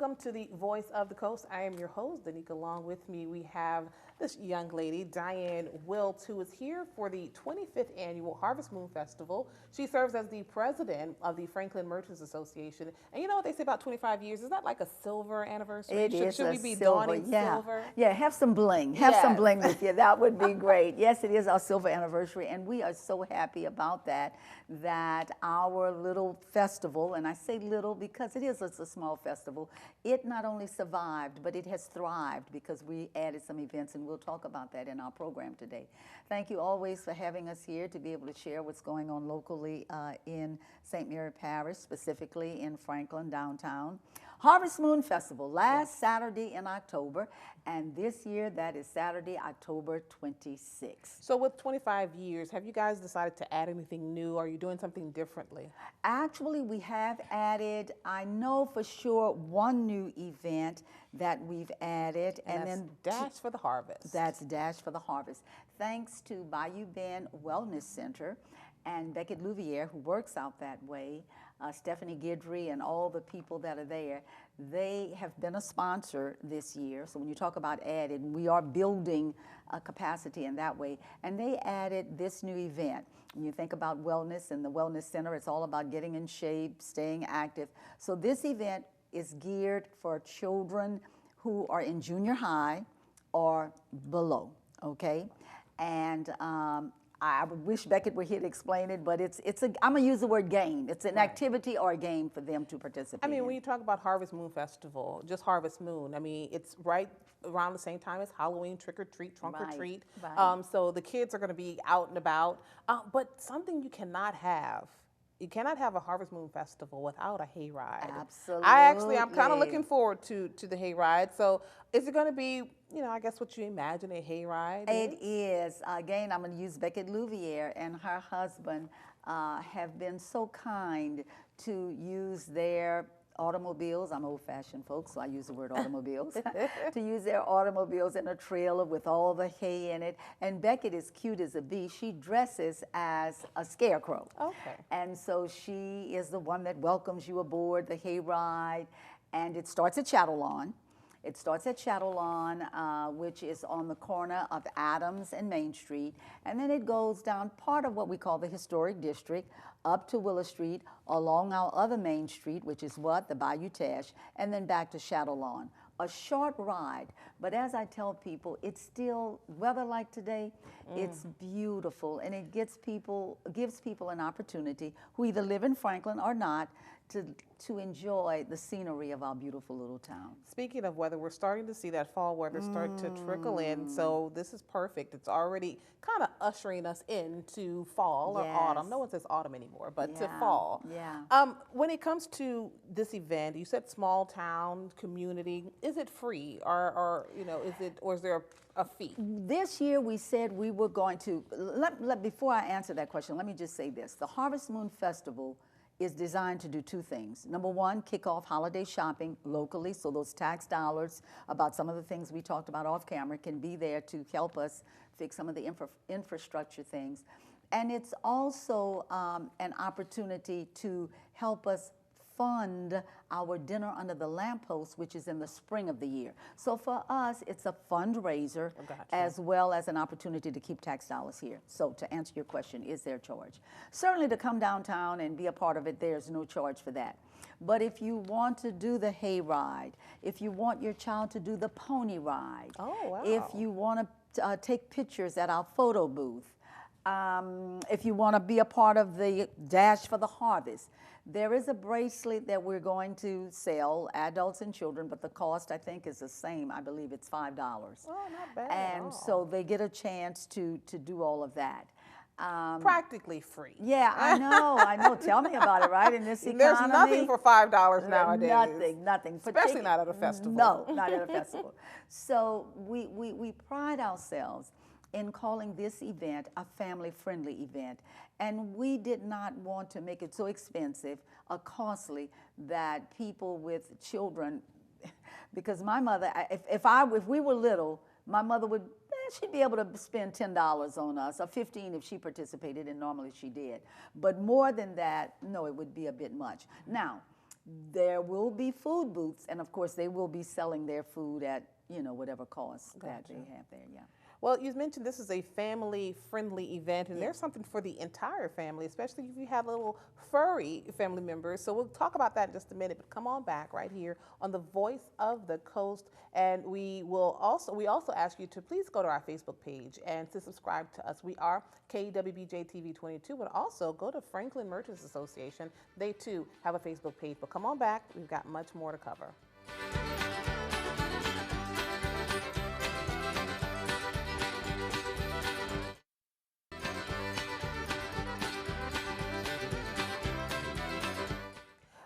welcome to the Voice of the Coast. I am your host, Danica. Along with me, we have this young lady, Diane Wilt, who is here for the 25th annual Harvest Moon Festival. She serves as the president of the Franklin Merchants Association. And you know what they say about 25 years? Is that like a silver anniversary? It is should a we be silver, donning yeah. silver? Yeah, have some bling. Have some Yes. bling with you. That would be great. Yes, it is our silver anniversary, and we are so happy about that, that our little festival, and I say little because it's a small festival, it not only survived, but it has thrived because we added some events, and we'll talk about that in our program today. Thank you always for having us here to be able to share what's going on locally in St. Mary Parish, specifically in Franklin, downtown. Harvest Moon Festival, last Saturday in October, and this year that is Saturday, October 26th. So with 25 years, have you guys decided to add anything new? Are you doing something differently? Actually, we have added, I know for sure, one new event that we've added. And that's Dash for the Harvest. That's Dash for the Harvest. Thanks to Bayou Bend Wellness Center and Beckett Louvier, who works out that way, Stephanie Guidry and all the people that are there, they have been a sponsor this year. So when you talk about added, we are building capacity in that way. And they added this new event. When you think about wellness and the Wellness Center, it's all about getting in shape, staying active. So this event is geared for children who are in junior high or below, okay? And I wish Beckett were here to explain it, but I'm gonna use the word game. It's an activity or a game for them to participate I mean, in. when you talk about Harvest Moon Festival, just Harvest Moon, I mean, it's right around the same time as Halloween, trick or treat, trunk or Right, treat. right. So the kids are going to be out and about. But something you cannot have. You cannot have a Harvest Moon Festival without a hayride. I'm kind of looking forward to the hayride. So is it going to be, I guess what you imagine a hayride It is. Again, I'm going to use Beckett Louvier and her husband have been so kind to use their automobiles. I'm old-fashioned, folks, so I use the word automobiles. To use their automobiles in a trailer with all the hay in it. And Beckett is cute as a bee. She dresses as a scarecrow. Okay. And so she is the one that welcomes you aboard the hayride. And it starts at Shadow Lawn. It starts at Shadow Lawn, which is on the corner of Adams and Main Street. And then it goes down part of what we call the Historic District, up to Willow Street, along our other Main Street, which is what? The Bayou Teche, and then back to Shadow Lawn. A short ride, but as I tell people, it's still, weather like today, it's beautiful, and it gives people an opportunity who either live in Franklin or not to enjoy the scenery of our beautiful little town. Speaking of weather, we're starting to see that fall weather start to trickle in. So this is perfect. It's already kind of ushering us into fall or autumn. No one says autumn anymore, but to fall. Yeah. When it comes to this event, you said small town community. Is it free, or is there a fee? This year we said we were going to, before I answer that question, let me just say this. The Harvest Moon Festival is designed to do two things. Number one, kick off holiday shopping locally, so those tax dollars about some of the things we talked about off camera can be there to help us fix some of the infrastructure things. And it's also an opportunity to help us fund our Dinner Under the Lamppost, which is in the spring of the year. So for us, it's a fundraiser as well as an opportunity to keep tax dollars here. So to answer your question, is there a charge? Certainly to come downtown and be a part of it, there's no charge for that. But if you want to do the hayride, if you want your child to do the pony ride, if you want to take pictures at our photo booth, if you want to be a part of the Dash for the Harvest, there is a bracelet that we're going to sell, adults and children, but the cost, I think, is the same. I believe it's $5. Oh, not bad. And so they get a chance to do all of that. Practically free. Yeah, I know. Tell me about it, right? In this economy. There's nothing for $5 nowadays. Nothing. Especially not at a festival. No, not at a festival. So we pride ourselves in calling this event a family-friendly event. And we did not want to make it so expensive or costly that people with children, because my mother, if we were little, my mother would, she'd be able to spend $10 on us, or $15 if she participated, and normally she did. But more than that, no, it would be a bit much. Now, There will be food booths, and of course, they will be selling their food at, whatever cost that they have there, yeah. Well, you mentioned this is a family-friendly event, and there's something for the entire family, especially if you have little furry family members. So we'll talk about that in just a minute, but come on back right here on the Voice of the Coast. And we also ask you to please go to our Facebook page and to subscribe to us. We are KWBJ TV 22, but also go to Franklin Merchants Association. They too have a Facebook page. But come on back, we've got much more to cover.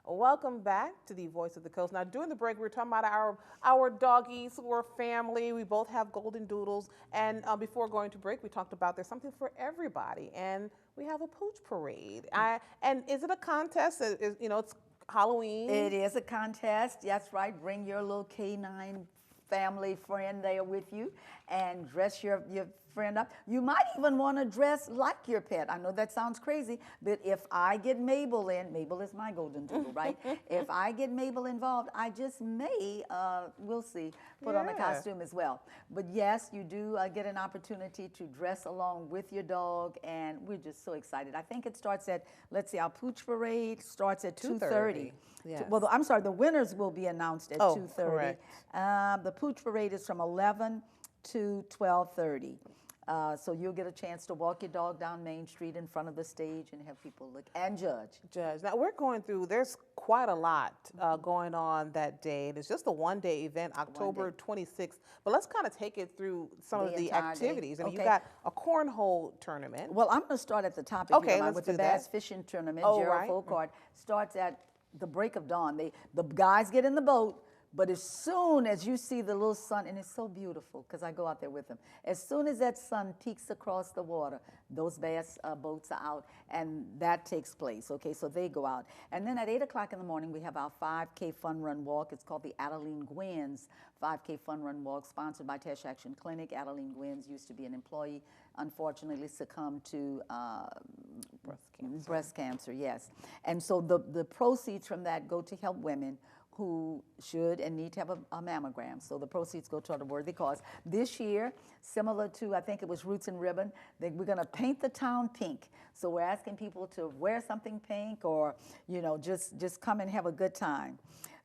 Welcome back to the Voice of the Coast. Now, during the break, we were talking about our doggies. We're family. We both have golden doodles. And before going to break, we talked about there's something for everybody. And we have a pooch parade. And is it a contest? It's Halloween. It is a contest. That's right. Bring your little canine family friend there with you and dress your friend up. You might even want to dress like your pet. I know that sounds crazy, but if I get Mabel in, Mabel is my golden doodle, right? If I get Mabel involved, I just may, we'll see, put on a costume as well. But yes, you do get an opportunity to dress along with your dog, and we're just so excited. I think it starts at, let's see, our Pooch Parade starts at 2:30. Yes. Well, I'm sorry, the winners will be announced at 2:30. Correct. The Pooch Parade is from 11 to 12:30. So you'll get a chance to walk your dog down Main Street in front of the stage and have people look and judge. Now, there's quite a lot going on that day. And it's just a one-day event, October 26th. But let's kind of take it through some of the activities. I mean, you got a cornhole tournament. Well, I'm going to start at the top, if you don't mind, with the bass fishing tournament. Oh, Gerald Folkart starts at the break of dawn. The guys get in the boat. But as soon as you see the little sun, and it's so beautiful because I go out there with them, as soon as that sun peeks across the water, those bass boats are out, and that takes place, okay? So they go out. And then at 8 o'clock in the morning, we have our 5K Fun Run Walk. It's called the Adeline Gwynn's 5K Fun Run Walk, sponsored by Tesh Action Clinic. Adeline Gwynn's used to be an employee, unfortunately succumbed to breast cancer, yes. And so the proceeds from that go to help women who should and need to have a mammogram. So the proceeds go toward a worthy cause. This year, similar to, I think it was Roots and Ribbon, we're gonna paint the town pink. So we're asking people to wear something pink or, just come and have a good time.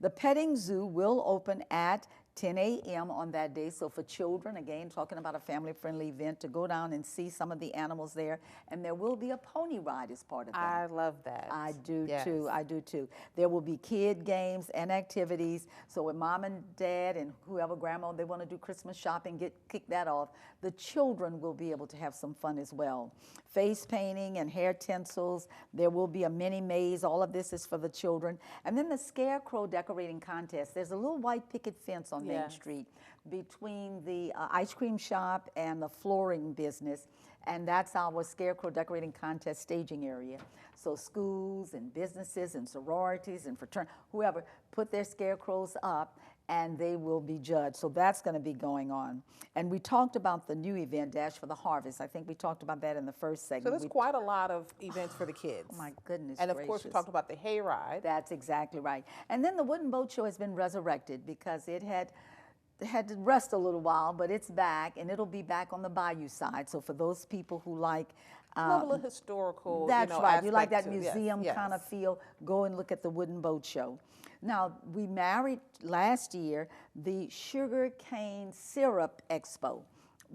The petting zoo will open at 10 a.m. on that day. So for children, again, talking about a family-friendly event, to go down and see some of the animals there. And there will be a pony ride as part of that. I love that. I do too. I do too. There will be kid games and activities. So when mom and dad and whoever, grandma, they want to do Christmas shopping, kick that off, the children will be able to have some fun as well. Face painting and hair tinsels. There will be a mini maze. All of this is for the children. And then the scarecrow decorating contest. There's a little white picket fence on Main Street between the ice cream shop and the flooring business, and that's our scarecrow decorating contest staging area. So schools and businesses and sororities and fraternities, whoever, put their scarecrows up and they will be judged. So that's going to be going on. And we talked about the new event, Dash for the Harvest. I think we talked about that in the first segment. So there's quite a lot of events for the kids. Oh my goodness And of course, we talked about the hayride. That's exactly right. And then the Wooden Boat Show has been resurrected because it had to rest a little while, but it's back, and it'll be back on the Bayou side. So for those people who like love a little historical, that's right. You like that too. museum kind of feel, go and look at the Wooden Boat Show. Now, we married last year the Sugar Cane Syrup Expo.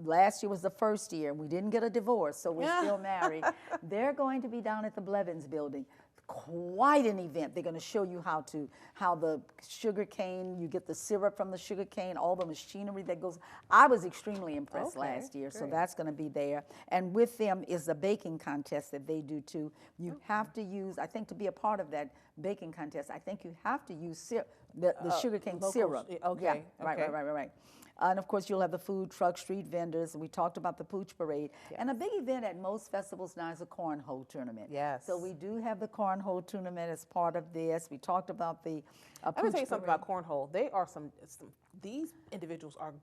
Last year was the first year. We didn't get a divorce, so we're still married. They're going to be down at the Blevins building. Quite an event. They're going to show you how the sugar cane, you get the syrup from the sugar cane, all the machinery that goes. I was extremely impressed last year, so that's going to be there. And with them is the baking contest that they do too. You have to use, I think, to be a part of that baking contest, I think you have to use the sugar cane syrup. Okay. Yeah, right. And of course, you'll have the food truck, street vendors, and we talked about the Pooch Parade. Yes. And a big event at most festivals now is a cornhole tournament. Yes. So we do have the cornhole tournament as part of this. We talked about the Let me tell you something about cornhole. They are these individuals are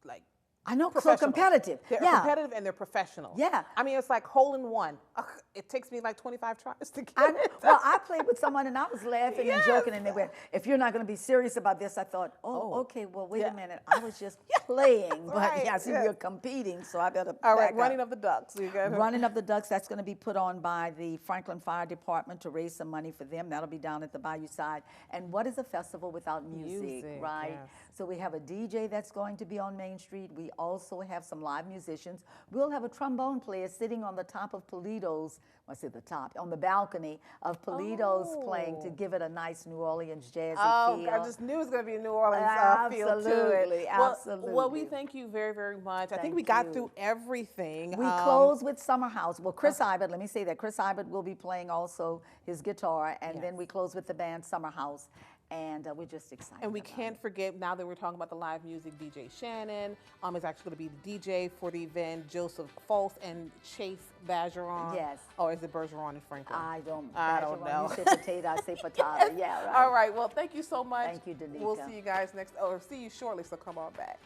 like I know, so professional. competitive. They're Yeah. competitive and they're professional. Yeah. I mean, it's like hole in one. Ugh, it takes me like 25 tries to get I, it. well, I played with someone and I was laughing and Yes. joking, and they went, "If you're not going to be serious about this," I thought, Oh. okay, well, wait Yeah. a minute. I was just playing, but Right, yeah, see, yes. we're competing, so I better All right, back running up. of the ducks. You got Running of the Ducks, that's going to be put on by the Franklin Fire Department to raise some money for them. That'll be down at the Bayou Side. And what is a festival without music, Music, right? yes. So we have a DJ that's going to be on Main Street. We also have some live musicians. We'll have a trombone player sitting on the top of Polito's, I say the top, on the balcony of Polito's playing to Oh. give it a nice New Orleans jazzy Oh, feel. I just knew it was going to be a New Orleans feel to it. Absolutely, Well, absolutely. we thank you very, very much. I think Thank we got you. through everything. We close with Summer House. Well, Chris Ibert, let me say that. Chris Ibert will be playing also his guitar, and then Yes. we close with the band Summer House, and we're just excited. And we about can't it. forget, now that we're talking about the live music, DJ Shannon is actually going to be the DJ for the event. Joseph False and Chase Bergeron. Yes. Or is it Bergeron and Franklin? I don't know. You say potato, I say potato. Yeah, right. All right. Well, thank you so much. Thank you, Danica. We'll see you guys see you shortly, so come on back.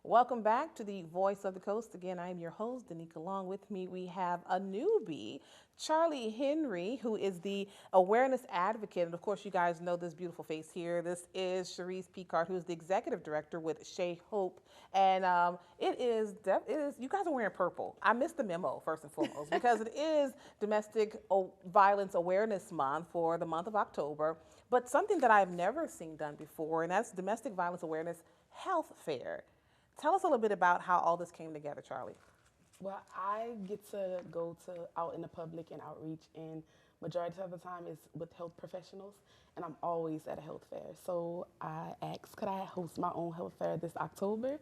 Welcome back to the Voice of the Coast. Again, I am your host, Danica. Along with me, we have a newbie, Charlie Henry, who is the awareness advocate. And of course, you guys know this beautiful face here. This is Cherise Picard, who is the executive director with Shea Hope. And it is, you guys are wearing purple. I missed the memo, first and foremost, because it is Domestic Violence Awareness Month for the month of October. But something that I've never seen done before, and that's Domestic Violence Awareness Health Fair. Tell us a little bit about how all this came together, Charlie. Well, I get to go to out in the public and outreach, and majority of the time is with health professionals, and I'm always at a health fair. So I asked, could I host my own health fair this October?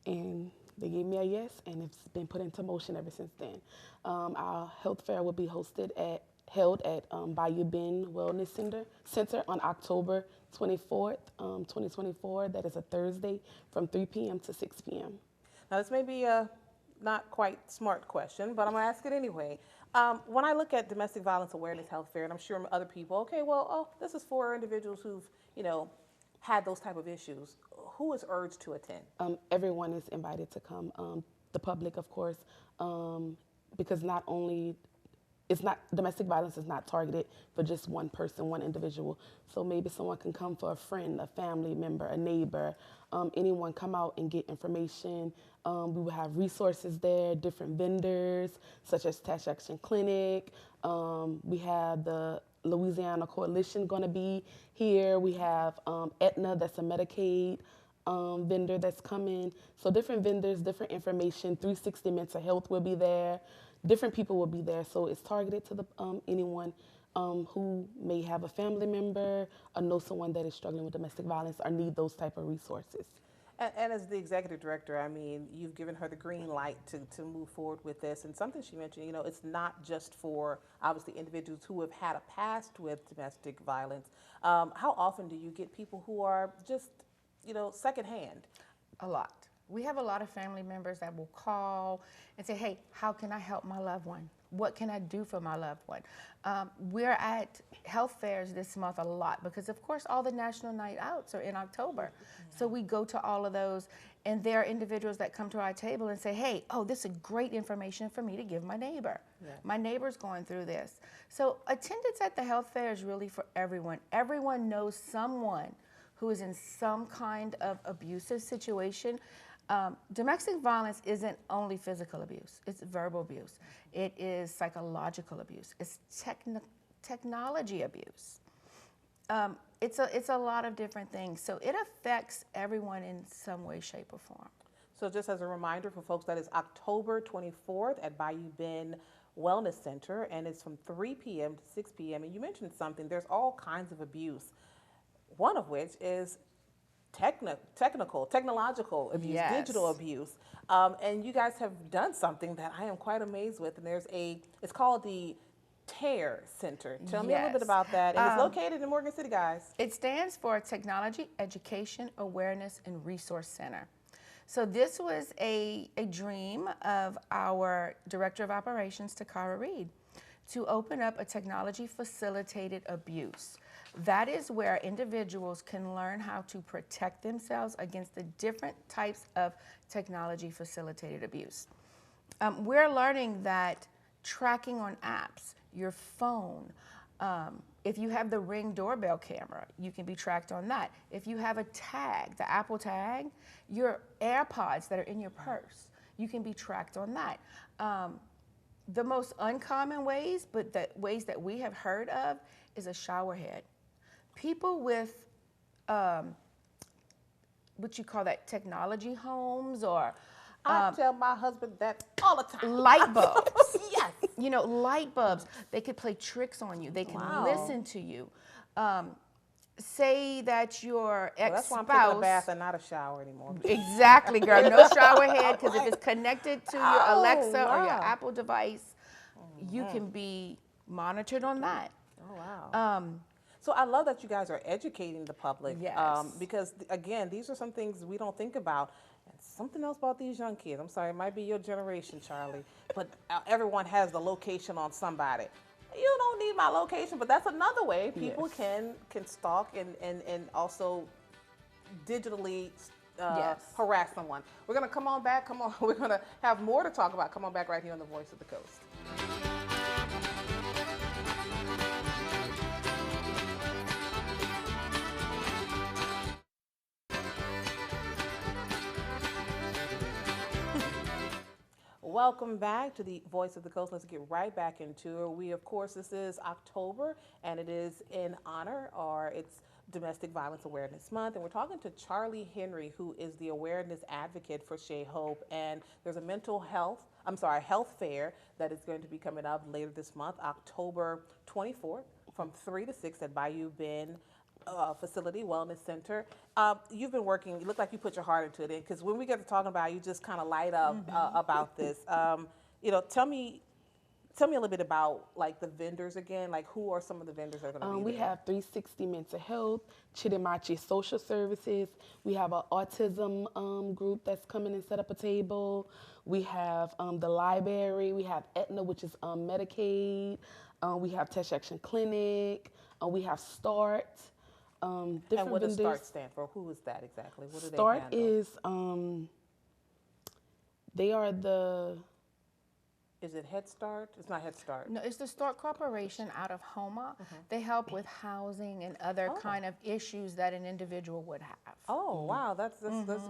And they gave me a yes, and it's been put into motion ever since then. Our health fair will be held at Bayou Bend Wellness Center on October 24th, 2024. That is a Thursday from 3 p.m. to 6 p.m. Now, this may be a not quite smart question, but I'm going to ask it anyway. When I look at Domestic Violence Awareness Health Fair, and I'm sure other people, okay, well, this is for individuals who've, had those type of issues. Who is urged to attend? Everyone is invited to come. The public, of course, because not only domestic violence is not targeted for just one person, one individual. So maybe someone can come for a friend, a family member, a neighbor, anyone come out and get information. We will have resources there, different vendors, such as Tax Action Clinic. We have the Louisiana Coalition going to be here. We have Aetna, that's a Medicaid vendor that's coming. So different vendors, different information. 360 Mental Health will be there. Different people will be there, so it's targeted to anyone who may have a family member or know someone that is struggling with domestic violence or need those type of resources. And as the executive director, I mean, you've given her the green light to move forward with this. And something she mentioned, it's not just for, obviously, individuals who have had a past with domestic violence. How often do you get people who are just, secondhand? A lot. We have a lot of family members that will call and say, hey, how can I help my loved one? What can I do for my loved one? We're at health fairs this month a lot because, of course, all the national night outs are in October. Yeah. So we go to all of those, and there are individuals that come to our table and say, hey, this is great information for me to give my neighbor. Yeah. My neighbor's going through this. So attendance at the health fair is really for everyone. Everyone knows someone who is in some kind of abusive situation. Domestic violence isn't only physical abuse, it's verbal abuse. It is psychological abuse. It's technology abuse. It's a lot of different things. So it affects everyone in some way, shape, or form. So just as a reminder for folks, that is October 24th at Bayou Bend Wellness Center, and it's from 3 p.m. to 6 p.m. And you mentioned something, there's all kinds of abuse, one of which is technological abuse, yes. Digital abuse. And you guys have done something that I am quite amazed with. And it's called the TARE Center. Tell me a little bit about that. And it's located in Morgan City, guys. It stands for Technology Education Awareness and Resource Center. So this was a dream of our Director of Operations, Takara Reed, to open up a technology-facilitated abuse. That is where individuals can learn how to protect themselves against the different types of technology-facilitated abuse. We're learning that tracking on apps, your phone, if you have the Ring doorbell camera, you can be tracked on that. If you have a tag, the Apple tag, your AirPods that are in your purse, you can be tracked on that. The most uncommon ways, but the ways that we have heard of, is a shower head. People with what you call that, technology homes, or I tell my husband that all the time. light bulbs. Yes. You know, light bulbs, they could play tricks on you. They can Wow. listen to you. Say that your Well, that's why I'm taking a bath ex-spouse. and not a shower anymore. Exactly, girl. No shower head, because if it's connected to your Oh, Alexa or your wow. Apple device, you can be monitored on that. Oh, wow. So I love that you guys are educating the public. Yes. Because, again, these are some things we don't think about. And something else about these young kids. I'm sorry, it might be your generation, Charlie, but everyone has the location on somebody. You don't need my location, but that's another way people can stalk and also digitally Yes. harass someone. We're going to come on back. Come on. We're going to have more to talk about. Come on back right here on The Voice of the Coast. Welcome back to the Voice of the Coast. Let's get right back into it. We, of course, this is October, and it is in honor, or it's Domestic Violence Awareness Month, and we're talking to Charlie Henry, who is the awareness advocate for Shea Hope. And there's a health fair that is going to be coming up later this month, October 24th, from 3 to 6 at Bayou Bend Facility Wellness Center. You've been working, you look like you put your heart into it, because when we get to talking about it, you just kind of light up about this. Tell me a little bit about like the vendors again, like who are some of the vendors that are going to be We there? have 360 Mental Health, Chittimachi Social Services. We have an autism group that's coming and set up a table. We have the library. We have Aetna, which is Medicaid. We have Test Action Clinic. We have START. And Different what does vendors. START stand for? Who is that exactly? What do they START handle? is they are the Is it Head Start? It's not Head Start. No, it's the Start Corporation out of Homa. They help with housing and other kind of issues that an individual would have. Oh, wow, that's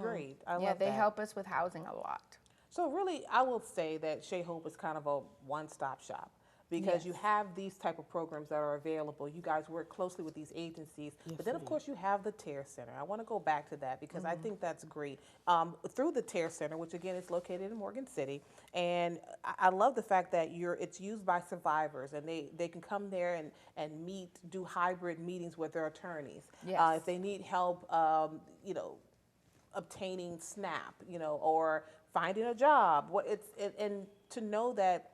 great. I Yeah, love they that. help us with housing a lot. So really, I will say that Shea Hope is kind of a one-stop shop, because you have these type of programs that are available. You guys work closely with these agencies, but then of course you have the TARE Center. I want to go back to that because I think that's great. Through the TARE Center, which again is located in Morgan City, and I love the fact that it's used by survivors, and they can come there and do hybrid meetings with their attorneys. Yes. If they need help, obtaining SNAP, or finding a job. And to know that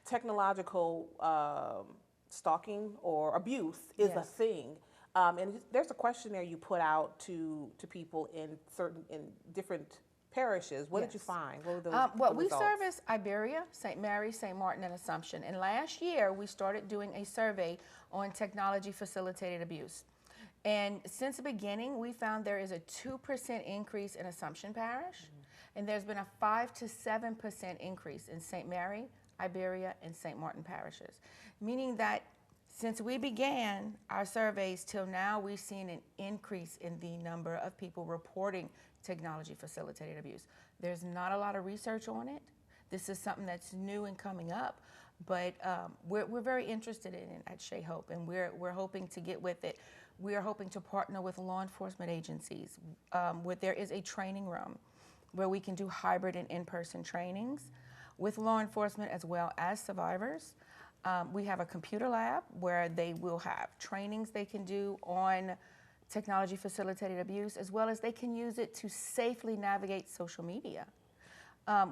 technological stalking or abuse is a Yes. thing. And there's a questionnaire you put out to people in different parishes. What did you Yes. find? What were those Well, the we results? service Iberia, St. Mary, St. Martin, and Assumption. And last year, we started doing a survey on technology-facilitated abuse. And since the beginning, we found there is a 2% increase in Assumption Parish, and there's been a 5 to 7% increase in St. Mary, Iberia, and St. Martin parishes, meaning that since we began our surveys till now, we've seen an increase in the number of people reporting technology-facilitated abuse. There's not a lot of research on it. This is something that's new and coming up, but we're very interested in it at Shea Hope, and we're hoping to get with it. We are hoping to partner with law enforcement agencies, where there is a training room where we can do hybrid and in-person trainings with law enforcement as well as survivors. We have a computer lab where they will have trainings they can do on technology-facilitated abuse, as well as they can use it to safely navigate social media.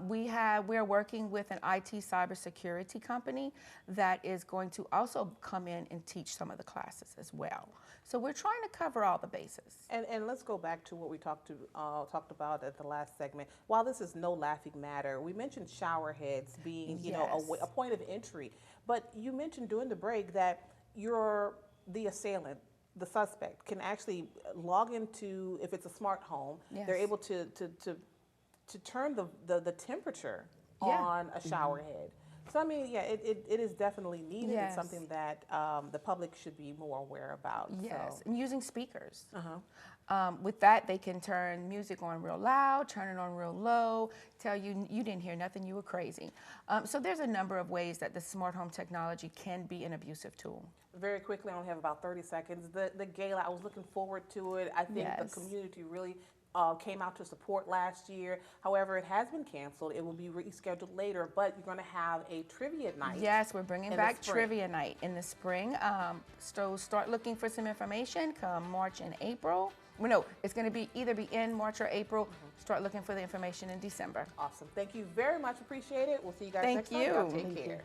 We're working with an IT cybersecurity company that is going to also come in and teach some of the classes as well. So we're trying to cover all the bases. And let's go back to what we talked about at the last segment. While this is no laughing matter, we mentioned shower heads being, you know, Yes. a point of entry. But you mentioned during the break that the assailant, the suspect, can actually log into, if it's a smart home, they're Yes. able to turn the temperature Yeah. on a shower head. So I mean, yeah, it is definitely needed. Yes. It's something that the public should be more aware about. Yes, So. and using speakers. Uh-huh. With that, they can turn music on real loud, turn it on real low, tell you you didn't hear nothing, you were crazy. So there's a number of ways that the smart home technology can be an abusive tool. Very quickly, I only have about 30 seconds. The gala, I was looking forward to it. I think Yes. the community really came out to support last year. However, it has been canceled. It will be rescheduled later, but you're going to have a trivia night. Yes, we're bringing in the back spring. trivia night in the spring. So start looking for some information come March and April. Well, no, it's going to be either in March or April. Start looking for the information in December. Awesome. Thank you very much. Appreciate it. We'll see you guys Thank next time. Y'all you. take Thank you. care.